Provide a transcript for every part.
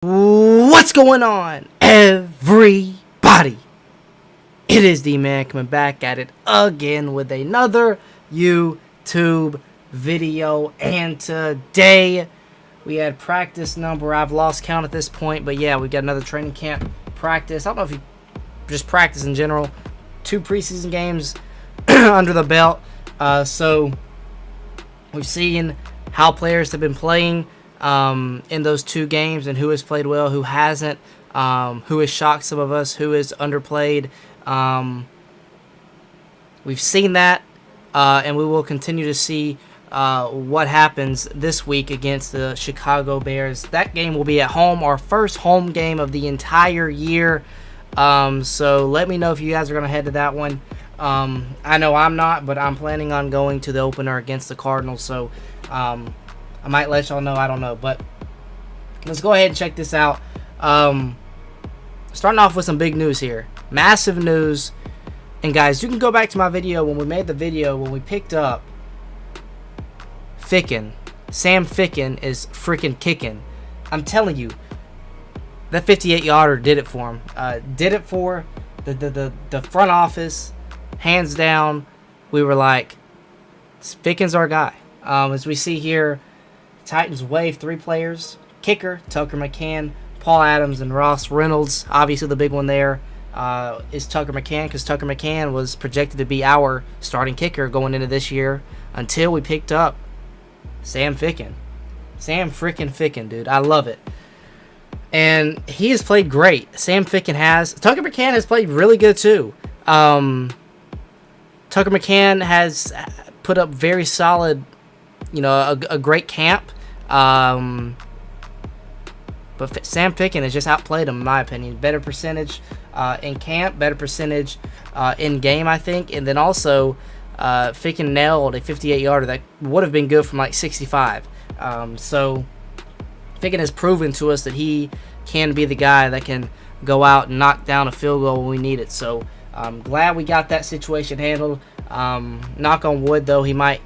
What's going on, everybody? It is D-Man coming back at it again with another YouTube video, and today we had practice number, I've lost count at this point, but yeah, we got another training camp practice. I don't know if you just practice in general. 2 preseason games under the belt, so we've seen how players have been playing in those 2 games and who has played well, who hasn't, who has shocked some of us, who is underplayed. We've seen that, and we will continue to see what happens this week against the Chicago Bears. That game will be at home, our first home game of the entire year. So let me know if you guys are going to head to that one. I know I'm not, but I'm planning on going to the opener against the Cardinals, so I might let y'all know. I don't know, but let's go ahead and check this out. Starting off with some big news here. Massive news. And guys, you can go back to my video when we made the video when we picked up Ficken. Sam Ficken is freaking kicking. I'm telling you, that 58-yarder did it for him. Did it for the front office. Hands down, we were like, Ficken's our guy. As we see here, Titans waive 3 players. Kicker, Tucker McCann, Paul Adams, and Ross Reynolds. Obviously, the big one there is Tucker McCann, because Tucker McCann was projected to be our starting kicker going into this year until we picked up Sam Ficken. Sam freaking Ficken, dude. I love it. And he has played great. Sam Ficken has. Tucker McCann has played really good, too. Tucker McCann has put up very solid, a great camp. But Sam Ficken has just outplayed him, in my opinion. Better percentage in camp, better percentage in game, I think. And then also, Ficken nailed a 58-yarder that would have been good from like 65. So Ficken has proven to us that he can be the guy that can go out and knock down a field goal when we need it. So I'm glad we got that situation handled. Knock on wood, though, he might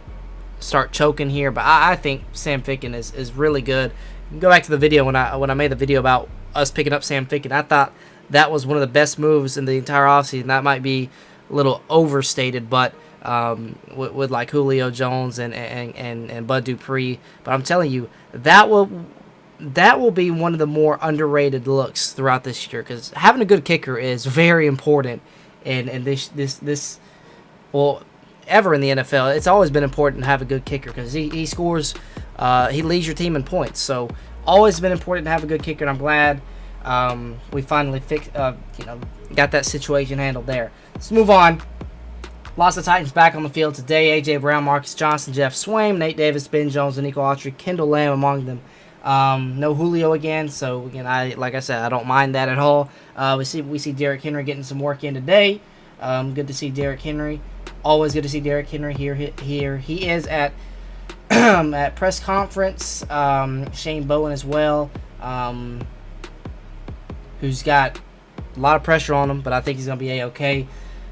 start choking here, but I think Sam Ficken is really good. You can go back to the video when I made the video about us picking up Sam Ficken. I thought that was one of the best moves in the entire offseason. That might be a little overstated, but with like Julio Jones and Bud Dupree. But I'm telling you, that will be one of the more underrated looks throughout this year, because having a good kicker is very important in this well, ever in the NFL. It's always been important to have a good kicker, because he scores, he leads your team in points. So always been important to have a good kicker, and I'm glad we finally got that situation handled there. Let's move on. Lots of Titans back on the field today. A.J. Brown, Marcus Johnson, Jeff Swain, Nate Davis, Ben Jones, and Nico Autry, Kendall Lamb among them. No Julio again, so again, like I said, I don't mind that at all. We see Derrick Henry getting some work in today. Good to see Derrick Henry. Always good to see Derrick Henry here. He is at at press conference. Shane Bowen as well, who's got a lot of pressure on him, but I think he's gonna be a-okay.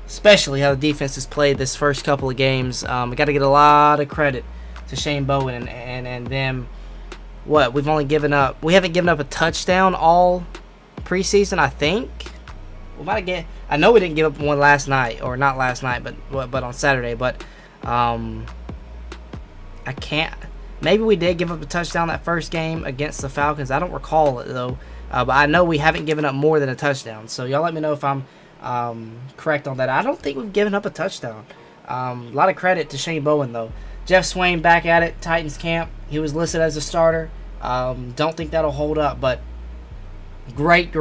Especially how the defense has played this first couple of games. We got to get a lot of credit to Shane Bowen and them. We haven't given up a touchdown all preseason, I think. I know we didn't give up one last night, or not last night, but on Saturday. But I can't. Maybe we did give up a touchdown that first game against the Falcons. I don't recall it though. But I know we haven't given up more than a touchdown. So y'all let me know if I'm correct on that. I don't think we've given up a touchdown. A lot of credit to Shane Bowen though. Jeff Swain back at it. Titans camp. He was listed as a starter. Don't think that'll hold up, but great.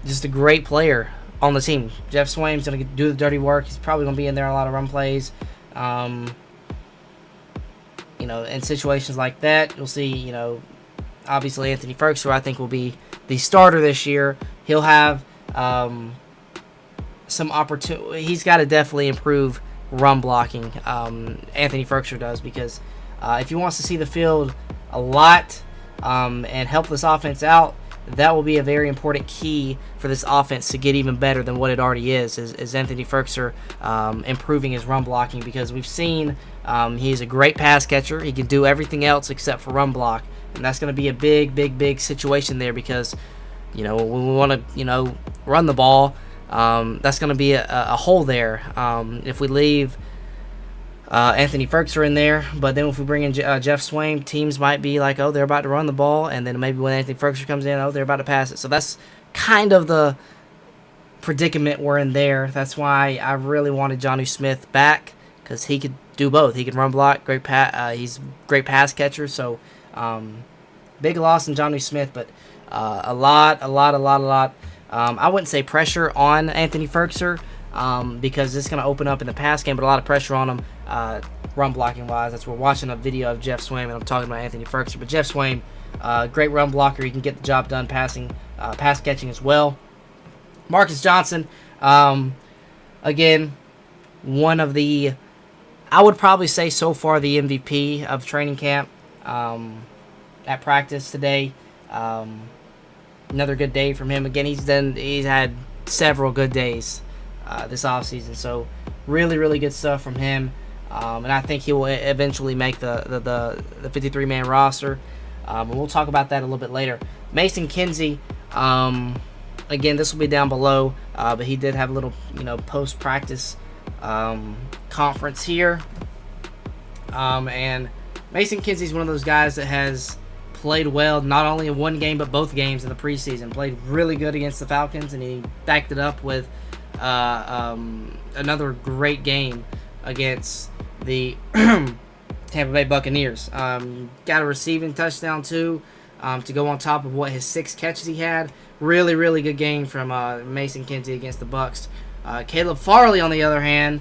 Just a great player on the team. Jeff Swain's going to do the dirty work. He's probably going to be in there a lot of run plays. In situations like that, you'll see, obviously Anthony Ferguson, who I think will be the starter this year. He'll have some opportunity. He's got to definitely improve run blocking. Anthony Ferguson does, because if he wants to see the field a lot and help this offense out, that will be a very important key for this offense to get even better than what it already is Anthony Ferguson improving his run blocking, because we've seen he's a great pass catcher. He can do everything else except for run block. And that's going to be a big situation there because, we want to, run the ball. That's going to be a hole there. If we leave Anthony Ferguson in there, but then if we bring in Jeff Swain, teams might be like, oh, they're about to run the ball, and then maybe when Anthony Ferguson comes in, oh, they're about to pass it. So that's kind of the predicament we're in there. That's why I really wanted Jonnu Smith back, because he could do both. He could run block, he's a great pass catcher. So big loss in Jonnu Smith, but a lot. I wouldn't say pressure on Anthony Ferguson because it's going to open up in the pass game, but a lot of pressure on him run blocking wise. That's we're watching a video of Jeff Swain, and I'm talking about Anthony Ferguson. But Jeff Swain, great run blocker. He can get the job done pass catching as well. Marcus Johnson, again, one of the, I would probably say so far, the MVP of training camp at practice today. Another good day from him. Again, he's had several good days this offseason. So really good stuff from him. And I think he will eventually make the 53-man roster. And we'll talk about that a little bit later. Mason Kinsey, again, this will be down below, but he did have a little, post-practice conference here. And Mason Kinsey is one of those guys that has played well, not only in one game, but both games in the preseason. Played really good against the Falcons, and he backed it up with another great game against the Tampa Bay Buccaneers. Got a receiving touchdown, too, to go on top of his 6 catches he had. Really good game from Mason Kinsey against the Bucs. Caleb Farley, on the other hand,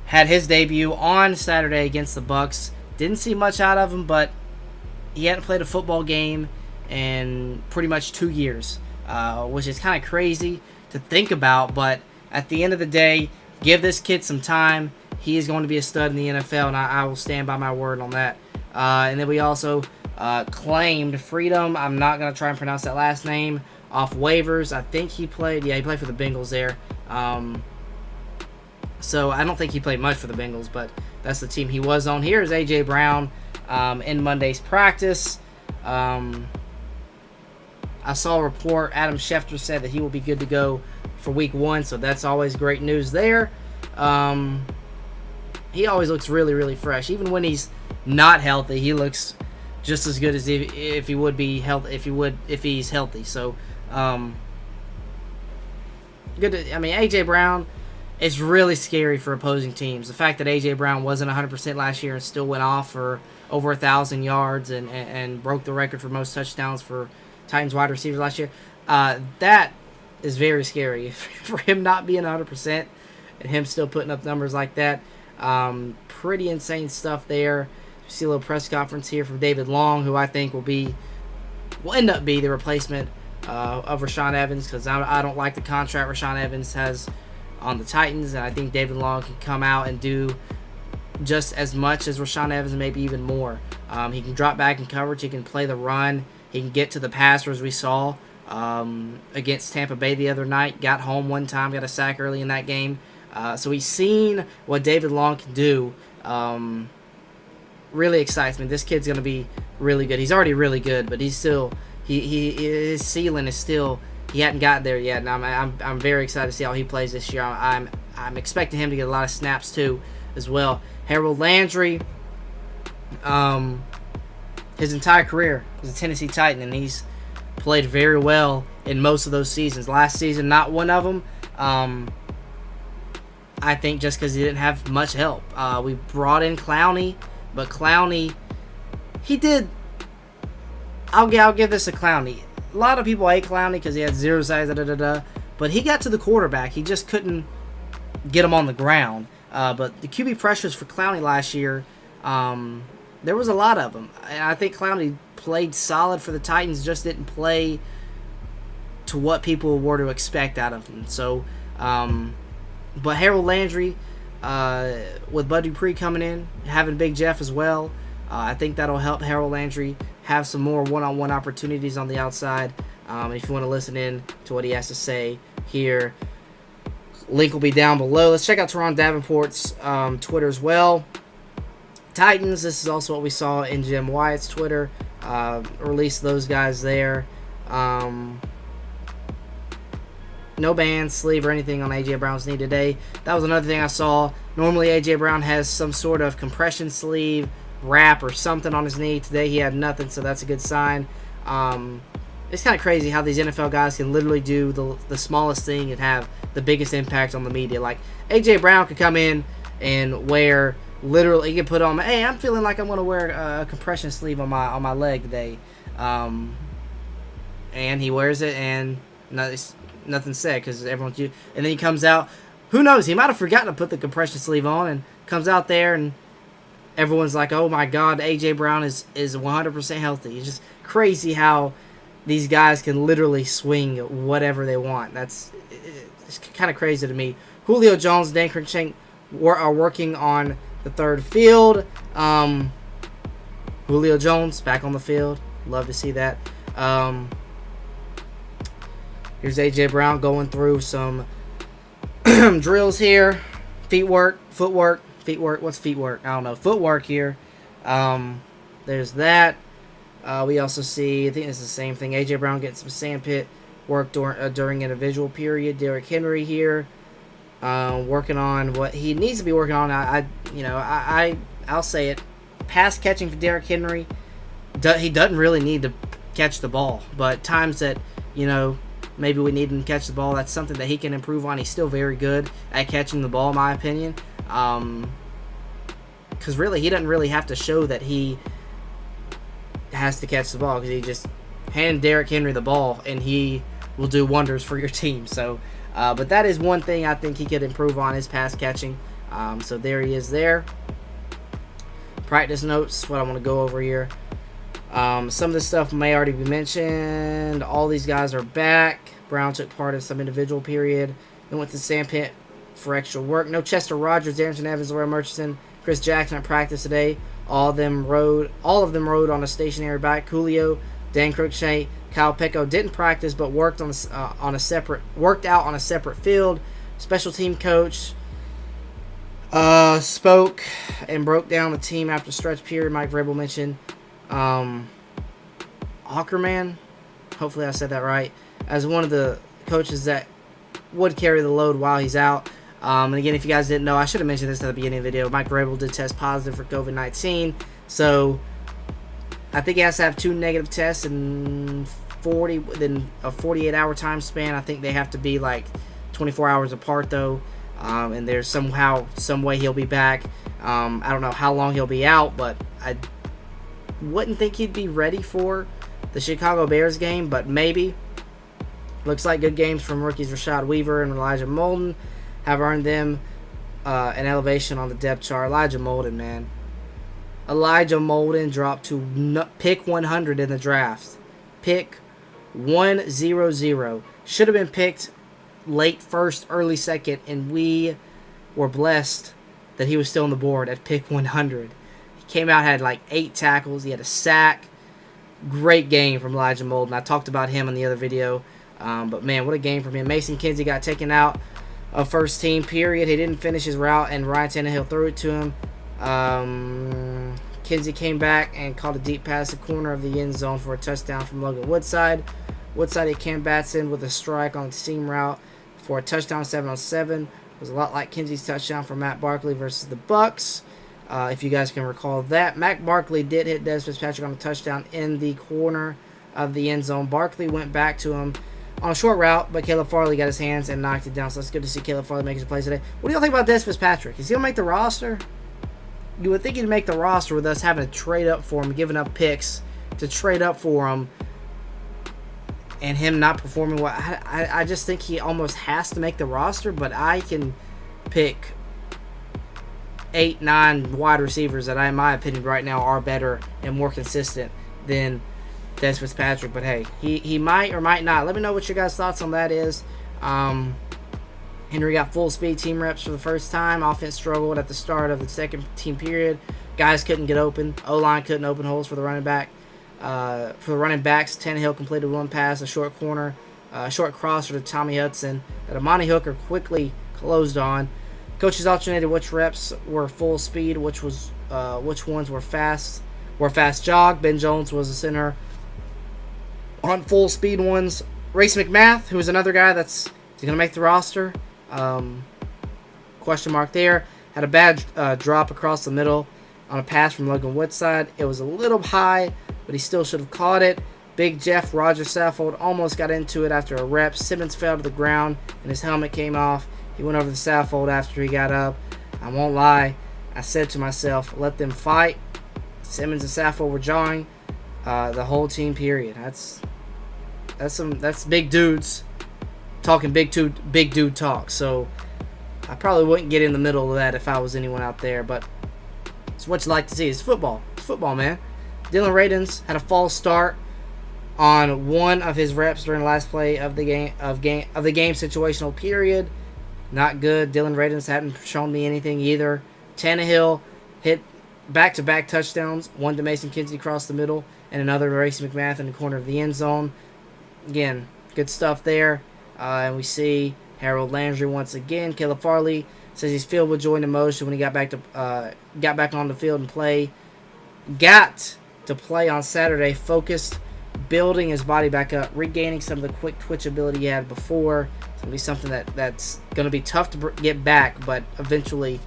had his debut on Saturday against the Bucs. Didn't see much out of him, but he hadn't played a football game in pretty much 2 years, which is kind of crazy to think about. But at the end of the day, give this kid some time. He is going to be a stud in the NFL, and I will stand by my word on that. And then we also claimed Freedom. I'm not going to try and pronounce that last name. Off waivers. I think he played for the Bengals there. So I don't think he played much for the Bengals, but that's the team he was on. Here is A.J. Brown in Monday's practice. I saw a report. Adam Schefter said that he will be good to go for week 1, so that's always great news there. He always looks really fresh. Even when he's not healthy, he looks just as good as if he would be healthy. If he's healthy. So good. A.J. Brown is really scary for opposing teams. The fact that A.J. Brown wasn't 100% last year and still went off for over 1,000 yards and broke the record for most touchdowns for Titans wide receivers last year, that is very scary. For him not being 100% and him still putting up numbers like that, pretty insane stuff there. See a little press conference here from David Long, who I think will end up being the replacement of Rashaan Evans, because I don't like the contract Rashaan Evans has on the Titans, and I think David Long can come out and do just as much as Rashaan Evans, maybe even more. He can drop back in coverage. He can play the run. He can get to the passer, as we saw against Tampa Bay the other night. Got home one time, got a sack early in that game. So he's seen what David Long can do. Really excites me. This kid's going to be really good. He's already really good, but he's still his ceiling is still, he hadn't gotten there yet, and I'm very excited to see how he plays this year. I'm expecting him to get a lot of snaps too, as well. Harold Landry, his entire career was a Tennessee Titan, and he's played very well in most of those seasons. Last season, not one of them. I think just because he didn't have much help. We brought in Clowney, but Clowney, he did. I'll give this to Clowney. A lot of people hate Clowney because he had 0 sacks, but he got to the quarterback. He just couldn't get him on the ground. But the QB pressures for Clowney last year, there was a lot of them. And I think Clowney played solid for the Titans, just didn't play to what people were to expect out of him. So, but Harold Landry, with Bud Dupree coming in, having Big Jeff as well, I think that'll help Harold Landry have some more one-on-one opportunities on the outside. If you want to listen in to what he has to say here, link will be down below. Let's check out Teron Davenport's Twitter as well. Titans, this is also what we saw in Jim Wyatt's Twitter. Release those guys there. No band, sleeve, or anything on A.J. Brown's knee today. That was another thing I saw. Normally, A.J. Brown has some sort of compression sleeve, wrap, or something on his knee. Today, he had nothing, so that's a good sign. It's kind of crazy how these NFL guys can literally do the smallest thing and have the biggest impact on the media. Like, A.J. Brown could come in and wear, literally, he could put on, hey, I'm feeling like I'm going to wear a compression sleeve on my leg today. And he wears it, and nothing said because everyone's and then he comes out. Who knows? He might have forgotten to put the compression sleeve on and comes out there and everyone's like, "Oh my God, AJ Brown is 100% healthy." It's just crazy how these guys can literally swing whatever they want. It's kind of crazy to me. Julio Jones and Dan Cruikshank are working on the third field. Julio Jones back on the field. Love to see that. Here's A.J. Brown going through some drills here. Footwork. What's feet work? I don't know. Footwork here. There's that. We also see, I think it's the same thing. A.J. Brown getting some sandpit work during an individual period. Derrick Henry here. Working on what he needs to be working on. I'll say it. Pass catching for Derrick Henry. He doesn't really need to catch the ball. But times that, maybe we need him to catch the ball. That's something that he can improve on. He's still very good at catching the ball, in my opinion. Because really, he doesn't really have to show that he has to catch the ball. Because he just hand Derrick Henry the ball, and he will do wonders for your team. So, but that is one thing I think he could improve on, his pass catching. So there he is there. Practice notes, what I want to go over here. Some of this stuff may already be mentioned. All these guys are back. Brown took part in some individual period. Then went to sandpit for extra work. No Chester Rogers, Darrington Evans, Laura Murchison, Chris Jackson at practice today. All of them rode on a stationary bike. Julio, Dan Cruikshank, Kyle Pecco didn't practice but worked out on a separate field. Special team coach spoke and broke down the team after stretch period. Mike Vrabel mentioned Hawkerman, hopefully I said that right, as one of the coaches that would carry the load while he's out. And again, if you guys didn't know, I should have mentioned this at the beginning of the video. Mike Vrabel did test positive for COVID-19, so I think he has to have 2 negative tests in within a 48-hour time span. I think they have to be like 24 hours apart though. And there's some way he'll be back. I don't know how long he'll be out, but I wouldn't think he'd be ready for the Chicago Bears game, but maybe. Looks like good games from rookies Rashad Weaver and Elijah Molden have earned them an elevation on the depth chart. Elijah Molden, man. Elijah Molden dropped to pick 100 in the draft. Pick 100. Should have been picked late first, early second, and we were blessed that he was still on the board at pick 100. He came out, had like 8 tackles. He had a sack. Great game from Elijah Molden. I talked about him in the other video. But, man, what a game from him. Mason Kinsey got taken out of first team, period. He didn't finish his route, and Ryan Tannehill threw it to him. Kinsey came back and caught a deep pass to the corner of the end zone for a touchdown from Logan Woodside. Woodside hit Cam Batson with a strike on the seam route for a touchdown 7-on-7. It was a lot like Kinsey's touchdown for Matt Barkley versus the Bucks. If you guys can recall that. Matt Barkley did hit Desmos Patrick on a touchdown in the corner of the end zone. Barkley went back to him on a short route, but Caleb Farley got his hands and knocked it down. So it's good to see Caleb Farley making some plays today. What do y'all think about Desmos Patrick? Is he going to make the roster? You would think he'd make the roster with us having to trade up for him, giving up picks to trade up for him, and him not performing well. I just think he almost has to make the roster, but I can pick 8, 9 wide receivers that, in my opinion, right now are better and more consistent than Desmos Patrick. But hey, he might or might not. Let me know what your guys' thoughts on that is. Henry got full speed team reps for the first time. Offense struggled at the start of the second team period. Guys couldn't get open. O-line couldn't open holes for the running back. For the running backs, Tannehill completed one pass, a short corner, short crosser to Tommy Hudson that Amani Hooker quickly closed on. Coaches alternated which reps were full speed, which ones were fast wore fast jog. Ben Jones was the center on full speed ones. Race McMath, who is another guy that's going to make the roster. Question mark there. Had a bad drop across the middle on a pass from Logan Woodside. It was a little high, but he still should have caught it. Big Jeff, Roger Saffold, almost got into it after a rep. Simmons fell to the ground, and his helmet came off. He went over the Saffold after he got up. I won't lie. I said to myself, let them fight. Simmons and Saffold were jawing the whole team, period. That's big dudes talking big dude talk. So I probably wouldn't get in the middle of that if I was anyone out there, but it's what you like to see. It's football. It's football, man. Dylan Radins had a false start on one of his reps during the last play of the game situational period. Not good. Dylan Radins hadn't shown me anything either. Tannehill hit back-to-back touchdowns, one to Mason Kinsey across the middle, and another to Race McMath in the corner of the end zone. Again, good stuff there. And we see Harold Landry once again. Caleb Farley says he's filled with joy and emotion when he got back on the field and play. Got to play on Saturday, focused, building his body back up, regaining some of the quick twitch ability he had before. It's going to be something that's going to be tough to get back, but eventually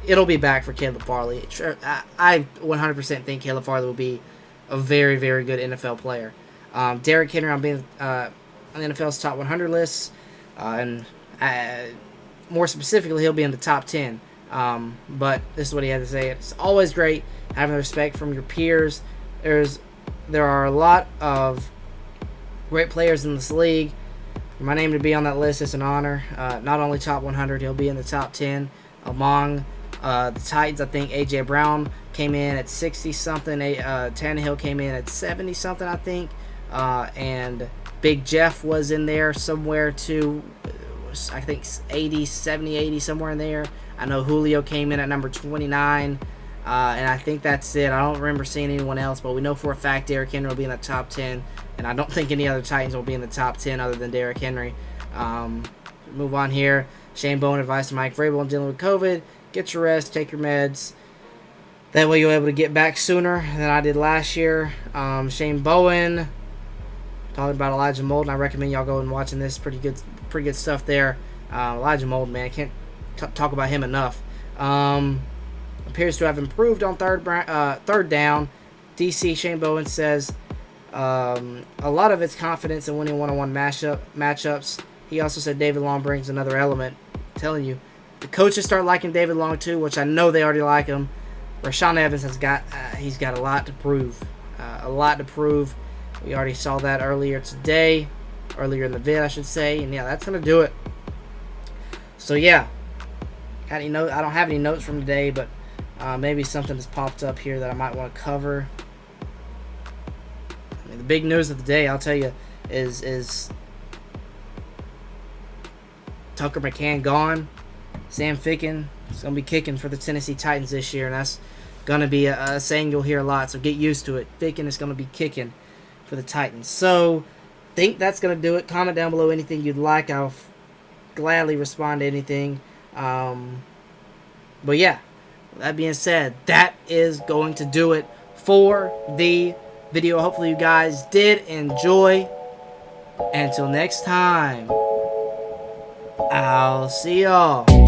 it'll be back for Caleb Farley. I 100% think Caleb Farley will be a very, very good NFL player. Derrick Henry on being on the NFL's top 100 list, and more specifically, he'll be in the top 10. But this is what he had to say. It's always great having respect from your peers. There are a lot of great players in this league. For my name to be on that list is an honor. Not only top 100, he'll be in the top 10 among the Titans. I think A.J. Brown came in at 60-something. Tannehill came in at 70-something, I think. And Big Jeff was in there somewhere too. I think 80, 70, 80, somewhere in there. I know Julio came in at number 29. And I think that's it. I don't remember seeing anyone else, but we know for a fact Derrick Henry will be in the top 10. And I don't think any other Titans will be in the top 10 other than Derrick Henry. Move on here. Shane Bowen advised to Mike Vrabel on dealing with COVID. Get your rest, take your meds. That way you'll be able to get back sooner than I did last year. Shane Bowen talking about Elijah Molden. I recommend y'all go and watching this. Pretty good stuff there. Elijah Molden, man, I can't talk about him enough. Appears to have improved on third down. DC Shane Bowen says a lot of it's confidence in winning one-on-one matchups. He also said David Long brings another element. I'm telling you, the coaches start liking David Long too, which I know they already like him. Rashaan Evans has got he's got a lot to prove. We already saw that earlier in the vid, I should say, and yeah, that's gonna do it. So yeah, I don't have any notes from today, but maybe something has popped up here that I might want to cover. I mean, the big news of the day, I'll tell you, is Tucker McCann gone. Sam Ficken is going to be kicking for the Tennessee Titans this year, and that's going to be a saying you'll hear a lot, so get used to it. Ficken is going to be kicking for the Titans. So, think that's going to do it. Comment down below anything you'd like. I'll gladly respond to anything. But yeah, that being said, that is going to do it for the video. Hopefully you guys did enjoy. Until next time, I'll see y'all.